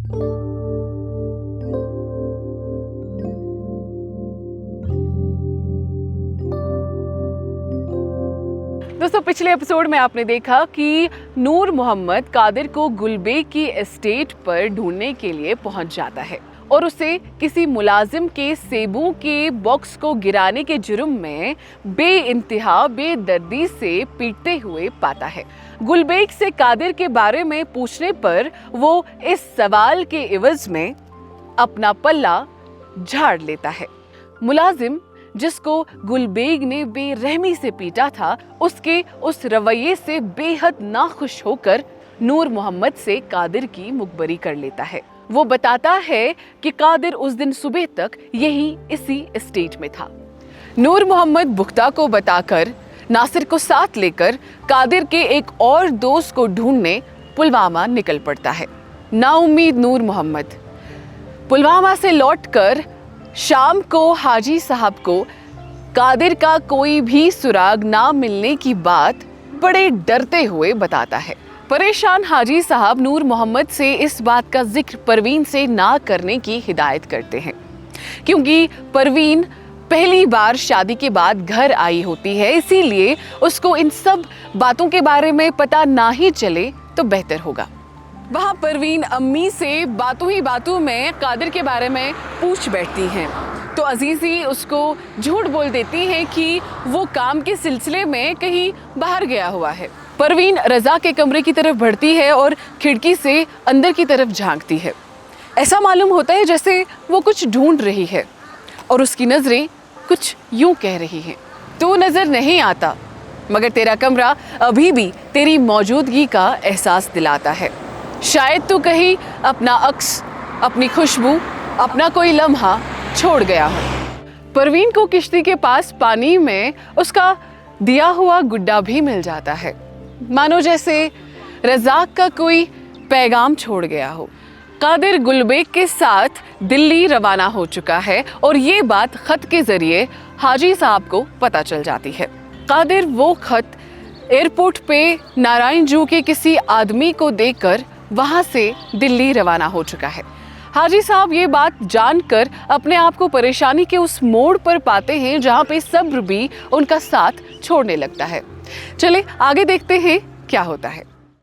दोस्तों, पिछले एपिसोड में आपने देखा कि नूर मोहम्मद कादिर को गुलबेग की एस्टेट पर ढूंढने के लिए पहुंच जाता है और उसे किसी मुलाजिम के सेबों के बॉक्स को गिराने के जुर्म में बेइंतहा बेदर्दी से पीटते हुए पाता है। गुलबेग से कादिर के बारे में पूछने पर वो इस सवाल के इवज में अपना पल्ला झाड़ लेता है। मुलाजिम जिसको गुलबेग ने बेरहमी से पीटा था, उसके उस रवैये से बेहद नाखुश होकर नूर मोहम्मद से कादिर की मुखबरी कर लेता है। वो बताता है कि कादिर उस दिन सुबह तक यही इसी एस्टेट में था। नूर मोहम्मद बुख्ता को बताकर नासिर को साथ लेकर कादिर के एक और दोस्त को ढूंढने पुलवामा निकल पड़ता है। नाउम्मीद नूर मोहम्मद पुलवामा से लौटकर शाम को हाजी साहब को कादिर का कोई भी सुराग ना मिलने की बात बड़े डरते हुए बताता है। परेशान हाजी साहब नूर मोहम्मद से इस बात का जिक्र परवीन से ना करने की हिदायत करते हैं, क्योंकि परवीन पहली बार शादी के बाद घर आई होती है, इसीलिए उसको इन सब बातों के बारे में पता ना ही चले तो बेहतर होगा। वहाँ परवीन अम्मी से बातों ही बातों में कादिर के बारे में पूछ बैठती हैं, तो अजीज़ी उसको झूठ बोल देती है कि वो काम के सिलसिले में कहीं बाहर गया हुआ है। परवीन रज़ा के कमरे की तरफ बढ़ती है और खिड़की से अंदर की तरफ झांकती है। ऐसा मालूम होता है जैसे वो कुछ ढूंढ रही है और उसकी नज़रें कुछ यूं कह रही हैं, तू नज़र नहीं आता मगर तेरा कमरा अभी भी तेरी मौजूदगी का एहसास दिलाता है। शायद तू कहीं अपना अक्स, अपनी खुशबू, अपना कोई लम्हा छोड़ गया हो। परवीन को किश्ती के पास पानी में उसका दिया हुआ गुड्डा भी मिल जाता है, मानो जैसे रज़ाक का कोई पैगाम छोड़ गया हो। कादिर गुलबेग के साथ दिल्ली रवाना हो चुका है और ये बात खत के जरिए हाजी साहब को पता चल जाती है। कादिर वो खत एयरपोर्ट पे नारायण जू के किसी आदमी को देकर वहां से दिल्ली रवाना हो चुका है। हाजी साहब ये बात जानकर अपने आप को परेशानी के उस मोड़ पर पाते हैं जहां पे सब्र भी उनका साथ छोड़ने लगता है। चले आगे देखते हैं क्या होता है।